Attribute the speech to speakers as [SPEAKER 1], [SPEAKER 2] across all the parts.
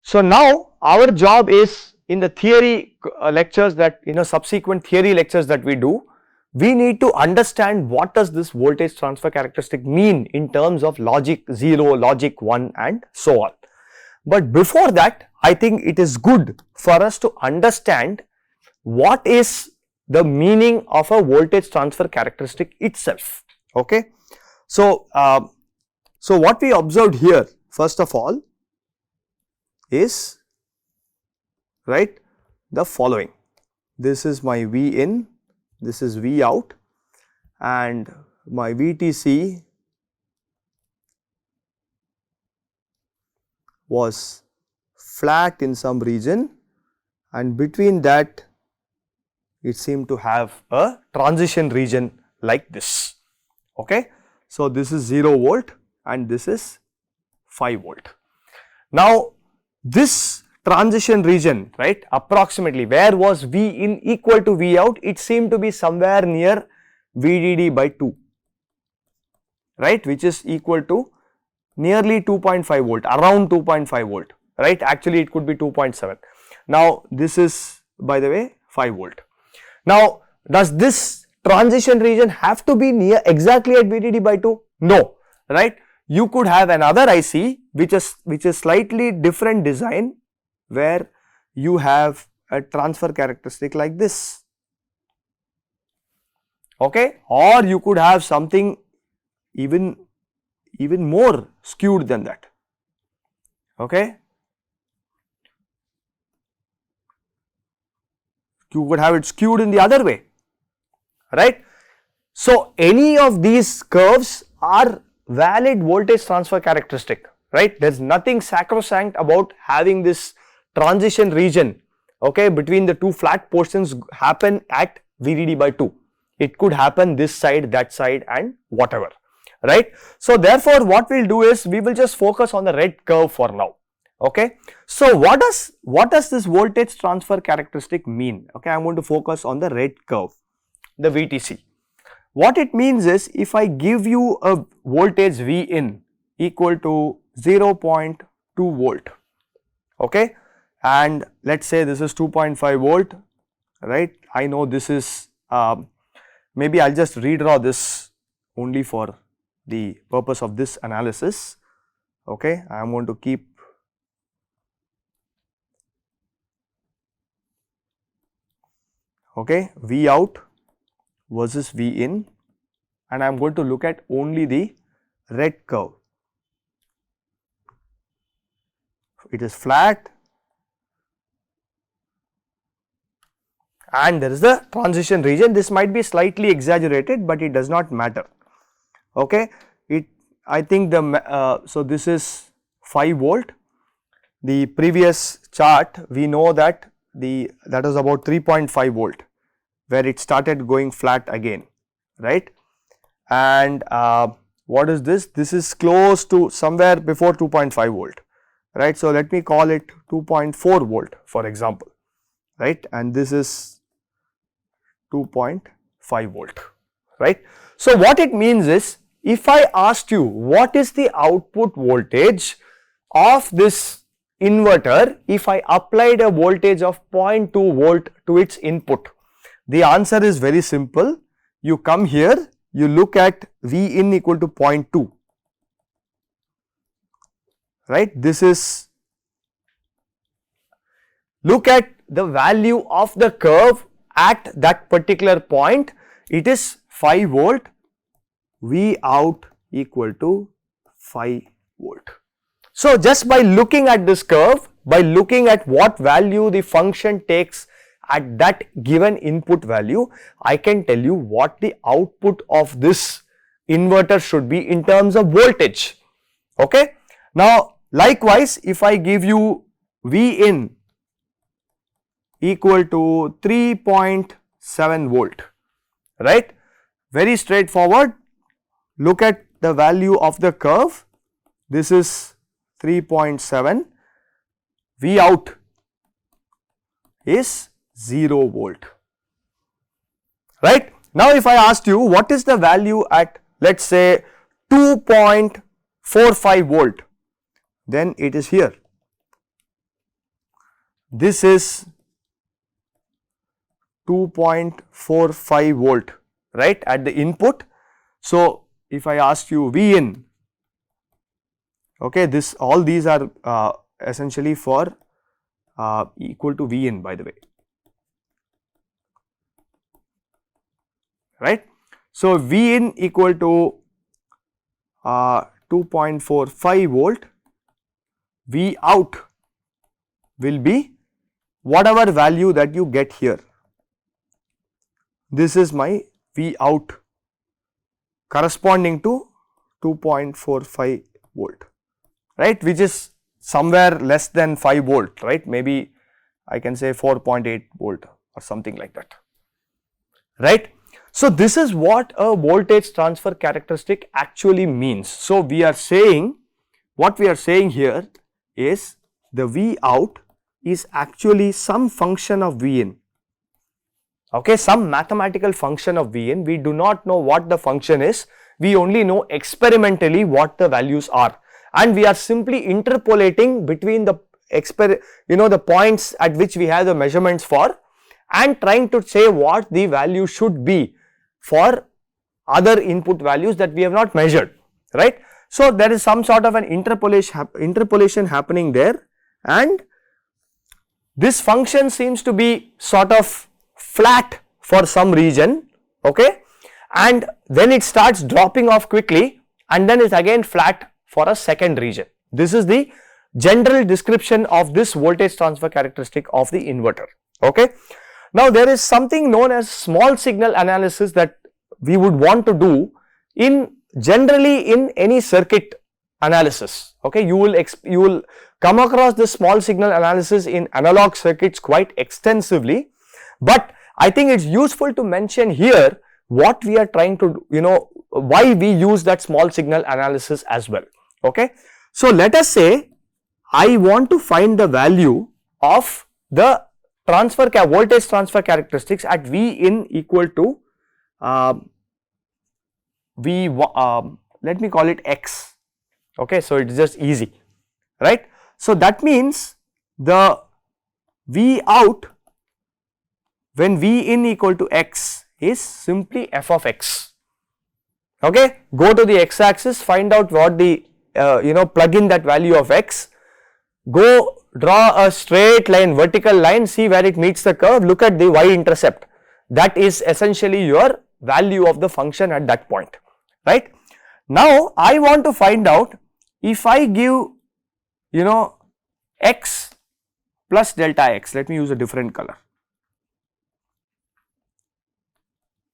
[SPEAKER 1] So now our job is in the theory lectures that, subsequent theory lectures that we do, we need to understand what does this voltage transfer characteristic mean in terms of logic 0, logic 1 and so on. But before that, I think it is good for us to understand what is the meaning of a voltage transfer characteristic itself. Okay. So, so what we observed here first of all is, right, the following. This is my V in, this is V out, and my VTC was flat in some region, and between that it seemed to have a transition region like this. Okay. So, this is 0 volt and this is 5 volt. Now, this transition region, right, approximately where was V in equal to V out, it seemed to be somewhere near VDD by 2, right, which is equal to nearly 2.5 volt, around 2.5 volt, right, actually it could be 2.7. Now, this is, by the way, 5 volt. Now, does this transition region have to be near exactly at VDD by 2? No, right. You could have another IC which is slightly different design, where you have a transfer characteristic like this. Okay, or you could have something even more skewed than that. Okay, you could have it skewed in the other way, right. So, any of these curves are valid voltage transfer characteristic, right. There is nothing sacrosanct about having this transition region, okay, between the two flat portions happen at VDD by 2. It could happen this side, that side and whatever, right. So, therefore, what we will do is we will just focus on the red curve for now. Okay. So, what does this voltage transfer characteristic mean? Okay, I am going to focus on the red curve, the VTC. What it means is, if I give you a voltage V in equal to 0.2 volt, okay, and let us say this is 2.5 volt, right. I know this is, maybe I will just redraw this only for the purpose of this analysis. Okay, I am going to keep V out versus V in, and I am going to look at only the red curve. It is flat and there is the transition region. This might be slightly exaggerated, but it does not matter. Okay, I think so this is 5 volt. The previous chart we know that that was about 3.5 volt, where it started going flat again, right. And what is this? This is close to somewhere before 2.5 volt, right. So, let me call it 2.4 volt for example, right, and this is 2.5 volt, right. So, what it means is, if I asked you what is the output voltage of this inverter if I applied a voltage of 0.2 volt to its input, the answer is very simple. You come here, you look at V in equal to 0.2, right. This is, look at the value of the curve at that particular point, it is 5 volt, V out equal to 5 volt. So, just by looking at this curve, by looking at what value the function takes at that given input value, I can tell you what the output of this inverter should be in terms of voltage. Okay. Now, likewise, if I give you V in equal to 3.7 volt, right, very straightforward, look at the value of the curve, this is 3.7, V out is 0 volt, right. Now, if I asked you what is the value at, let us say 2.45 volt, then it is here, this is 2.45 volt, right, at the input. So, if I ask you V in, okay, this all these are essentially for equal to V in, by the way, right. So, V in equal to 2.45 volt, V out will be whatever value that you get here. This is my V out corresponding to 2.45 volt, right, which is somewhere less than 5 volt, right, maybe I can say 4.8 volt or something like that, right. So, this is what a voltage transfer characteristic actually means. So, we are saying, what we are saying here is the V out is actually some function of V in, okay, some mathematical function of V in. We do not know what the function is, we only know experimentally what the values are, and we are simply interpolating between the the points at which we have the measurements for, and trying to say what the value should be for other input values that we have not measured, right. So, there is some sort of an interpolation happening there, and this function seems to be sort of flat for some region, okay, and then it starts dropping off quickly, and then it is again flat for a second region. This is the general description of this voltage transfer characteristic of the inverter, okay. Now, there is something known as small signal analysis that we would want to do generally in any circuit analysis, okay. You will come across this small signal analysis in analog circuits quite extensively, but I think it is useful to mention here what we are trying to why we use that small signal analysis as well, okay. So, let us say I want to find the value of the voltage transfer characteristics at V in equal to let me call it X, okay. So, it is just easy, right. So, that means the V out when V in equal to X is simply f of X, okay. Go to the X axis, find out what the plug in that value of X, go draw a straight line, vertical line, see where it meets the curve, look at the Y intercept, that is essentially your value of the function at that point, right. Now, I want to find out if I give X plus delta X, let me use a different color,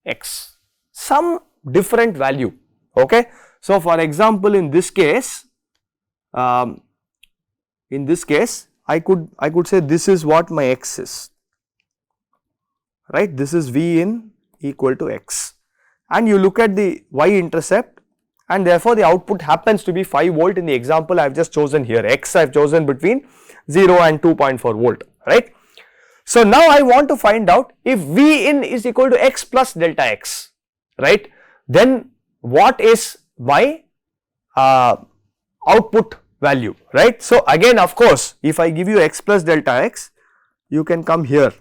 [SPEAKER 1] X, some different value, okay. So, for example, in this case I could say this is what my X is, right, this is V in equal to X, and you look at the Y intercept, and therefore, the output happens to be 5 volt in the example I have just chosen here. X I have chosen between 0 and 2.4 volt, right. So, now I want to find out if V in is equal to X plus delta X, right, then what is my output value, right. So, again of course, if I give you X plus delta X, you can come here,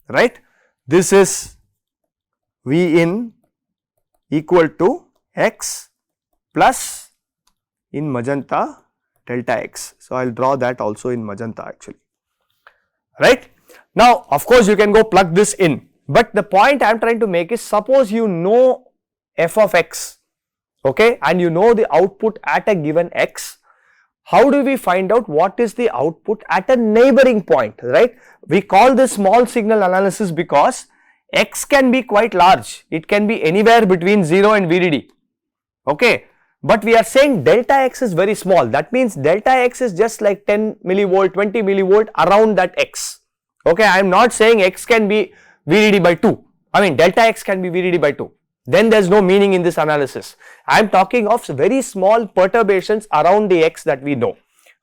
[SPEAKER 1] right. This is V in equal to X plus in magenta delta X. So, I will draw that also in magenta actually, right. Now, of course, you can go plug this in, but the point I am trying to make is, suppose you know f of X, okay, and you know the output at a given X, how do we find out what is the output at a neighboring point, right. We call this small signal analysis because X can be quite large, it can be anywhere between 0 and VDD, okay, but we are saying delta X is very small, that means delta X is just like 10 millivolt, 20 millivolt around that X, okay. I am not saying X can be VDD by 2, I mean delta X can be VDD by 2, then there is no meaning in this analysis. I am talking of very small perturbations around the X that we know,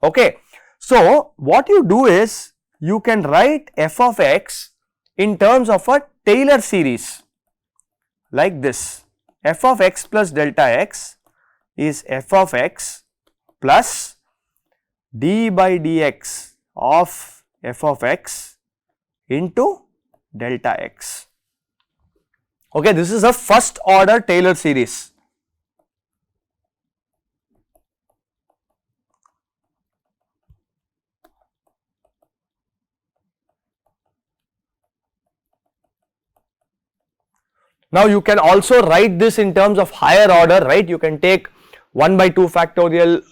[SPEAKER 1] okay. So, what you do is you can write f of X in terms of a Taylor series like this, f of X plus delta X is f of X plus d by dx of f of x into delta x. Okay, this is a first order Taylor series. Now you can also write this in terms of higher order, right? You can take 1 by 2 factorial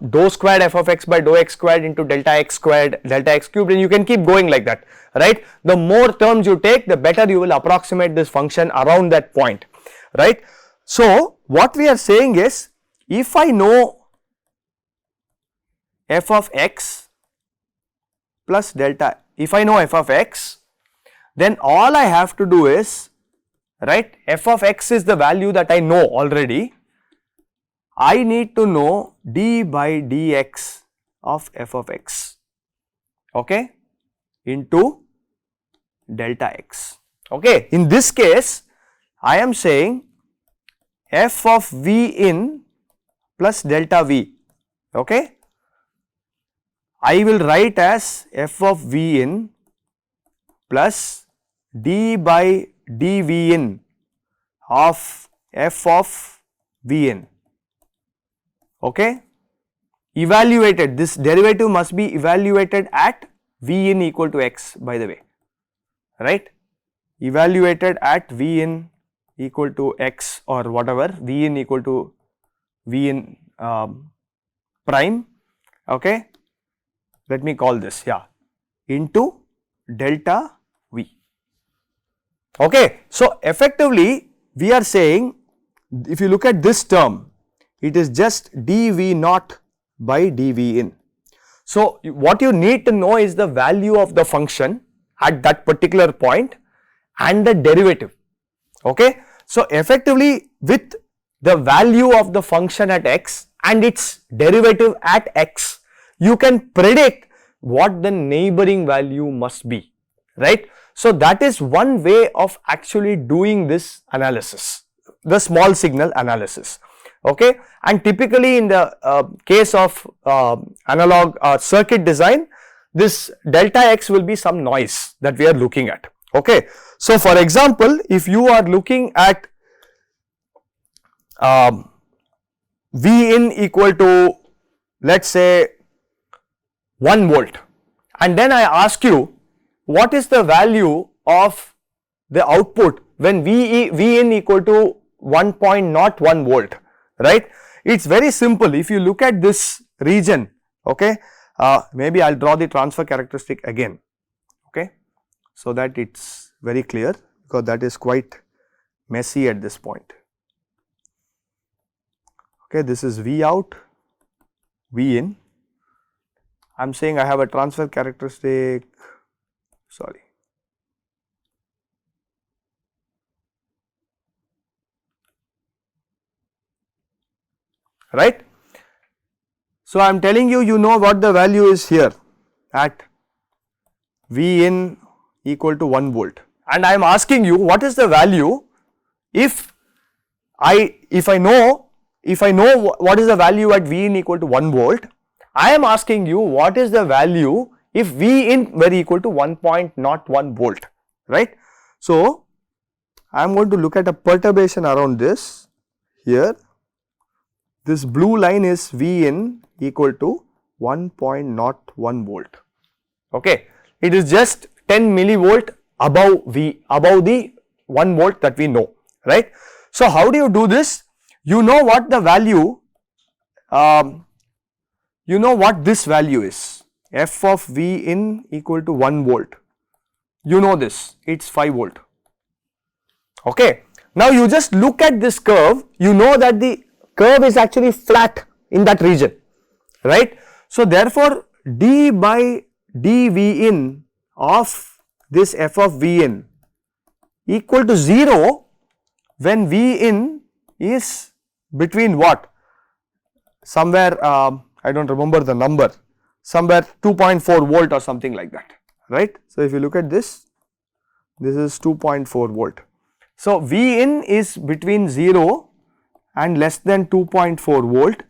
[SPEAKER 1] dou squared f of x by dou x squared into delta x squared, delta x cubed, and you can keep going like that, right? The more terms you take, the better you will approximate this function around that point, right? So what we are saying is, if I know f of x plus delta, if I know f of x, then all I have to do is, right, f of x is the value that I know already. I need to know d by dx of f of x, okay, into delta x. Okay, in this case I am saying f of v in plus delta v, okay. I will write as f of v in plus d by dv in of f of v in, okay. Evaluated, this derivative must be evaluated at v in equal to x, by the way, right, evaluated at v in equal to x or whatever, v in equal to v in prime, okay, let me call this, yeah, into delta v. Okay, so effectively we are saying, if you look at this term, it is just dv naught by dv in. So what you need to know is the value of the function at that particular point and the derivative, okay. So effectively with the value of the function at x and its derivative at x, you can predict what the neighboring value must be, right. So that is one way of actually doing this analysis, the small signal analysis, okay. And typically in the case of analog circuit design, this delta x will be some noise that we are looking at, okay. So for example, if you are looking at V in equal to, let us say 1 volt, and then I ask you what is the value of the output when V in equal to 1.01 volt, right. It is very simple. If you look at this region, okay, maybe I will draw the transfer characteristic again, okay, so that it is very clear, because that is quite messy at this point. Okay, this is V out, V in. I am saying I have a transfer characteristic, sorry, right. So I am telling you, you know what the value is here at V in equal to 1 volt, and I am asking you what is the value if I know what is the value at V in equal to 1 volt. I am asking you what is the value if V in were equal to 1.01 volt, right. So I am going to look at a perturbation around this here. This blue line is V in equal to 1.01 volt, okay. It is just 10 millivolt above V, above the 1 volt that we know, right. So how do you do this? You know what the value, you know what this value is, f of V in equal to 1 volt, you know this, it is 5 volt, okay. Now you just look at this curve, you know that the curve is actually flat in that region, right. So therefore d by dV in of this f of V in equal to 0 when V in is between what, somewhere I do not remember the number, somewhere 2.4 volt or something like that, right. So if you look at this, this is 2.4 volt. So V in is between 0 and less than 2.4 volt,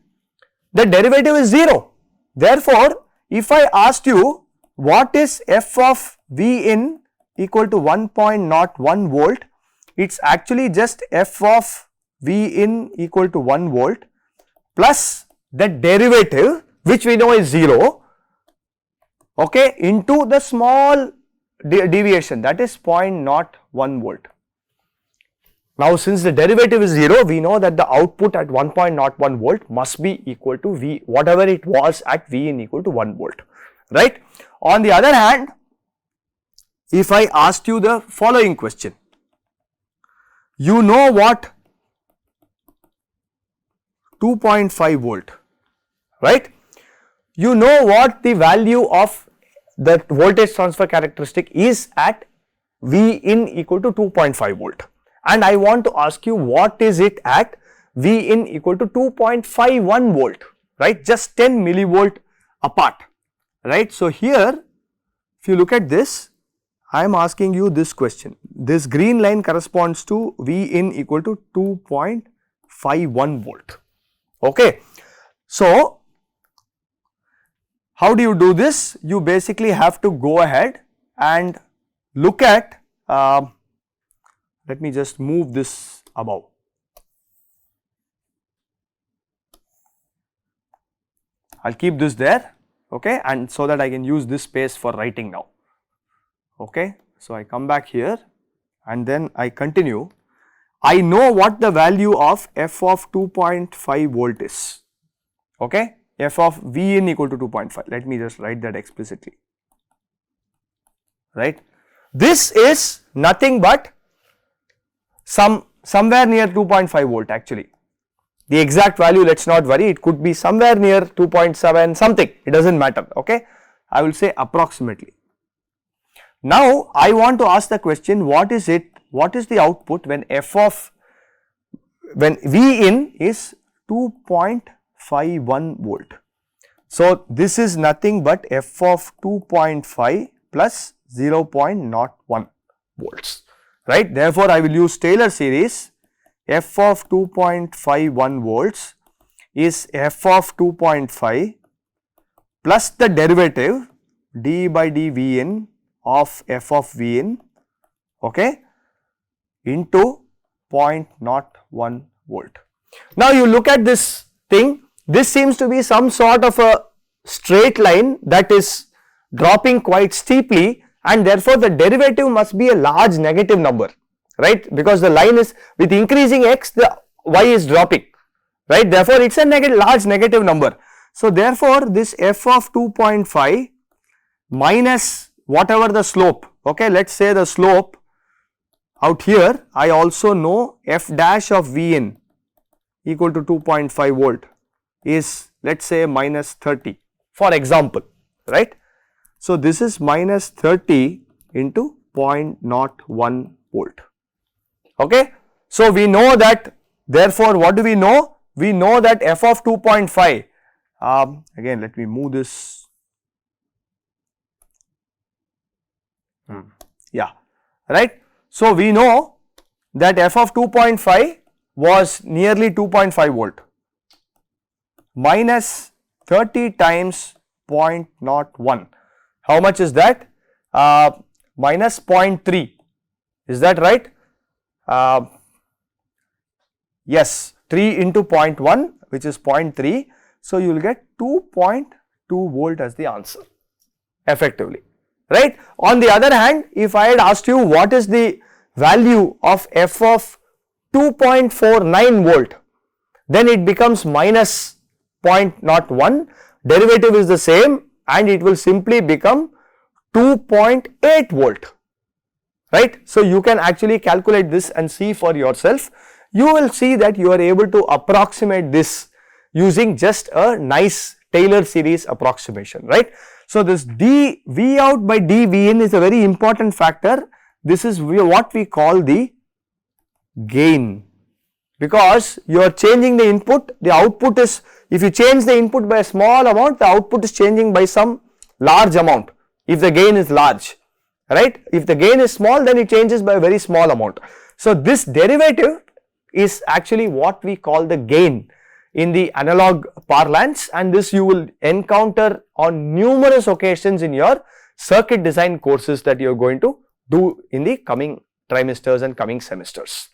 [SPEAKER 1] the derivative is 0. Therefore if I asked you what is f of V in equal to 1.01 volt? It's actually just f of V in equal to 1 volt plus the derivative, which we know is 0, okay, into the small deviation, that is 0.01 volt. Now, since the derivative is 0, we know that the output at 1.01 volt must be equal to V, whatever it was at V in equal to 1 volt, right. On the other hand, if I asked you the following question, you know what 2.5 volt, right? You know what the value of the voltage transfer characteristic is at V in equal to 2.5 volt, and I want to ask you what is it at V in equal to 2.51 volt, right? Just 10 millivolt apart, right? So here, if you look at this, I am asking you this question. This green line corresponds to V in equal to 2.51 volt. Okay. So, how do you do this? You basically have to go ahead and look at, let me just move this above. I will keep this there, okay, and so that I can use this space for writing now. Okay. So, I come back here and then I continue. I know what the value of f of 2.5 volt is, okay, f of V in equal to 2.5, let me just write that explicitly, right. This is nothing but somewhere near 2.5 volt actually. The exact value, let us not worry, it could be somewhere near 2.7 something, it does not matter, okay. I will say approximately. Now, I want to ask the question, what is it, what is the output when when V in is 2.51 volt. So, this is nothing but f of 2.5 plus 0.01 volts, right. Therefore, I will use Taylor series, f of 2.51 volts is f of 2.5 plus the derivative d by dV in of f of V in, okay, into 0.01 volt. Now, you look at this thing, this seems to be some sort of a straight line that is dropping quite steeply, and therefore, the derivative must be a large negative number, right, because the line is with increasing x, the y is dropping, right, therefore, it is a large negative number. So, therefore, this f of 2.5 minus whatever the slope, okay, let us say the slope out here, I also know f dash of V in equal to 2.5 volt is, let us say, minus 30 for example, right. So, this is minus 30 into 0.01 volt, okay. So, we know that, therefore, what do we know? We know that f of 2.5, again let me move this, yeah, right. So, we know that f of 2.5 was nearly 2.5 volt minus 30 times 0.01. How much is that? Minus 0.3, is that right? Yes, 3 into 0.1 which is 0.3. So, you will get 2.2 volt as the answer effectively, right. On the other hand, if I had asked you what is the value of f of 2.49 volt, then it becomes minus 0.01, derivative is the same and it will simply become 2.8 volt, right. So, you can actually calculate this and see for yourself. You will see that you are able to approximate this using just a nice Taylor series approximation, right. So, this d V out by d V in is a very important factor. This is what we call the gain, because you are changing the input, the output is, if you change the input by a small amount, the output is changing by some large amount if the gain is large, right. If the gain is small, then it changes by a very small amount. So, this derivative is actually what we call the gain in the analog parlance, and this you will encounter on numerous occasions in your circuit design courses that you are going to do in the coming trimesters and coming semesters.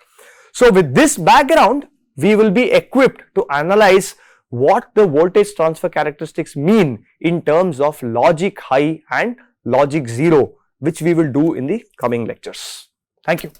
[SPEAKER 1] So with this background, we will be equipped to analyze what the voltage transfer characteristics mean in terms of logic high and logic 0, which we will do in the coming lectures. Thank you.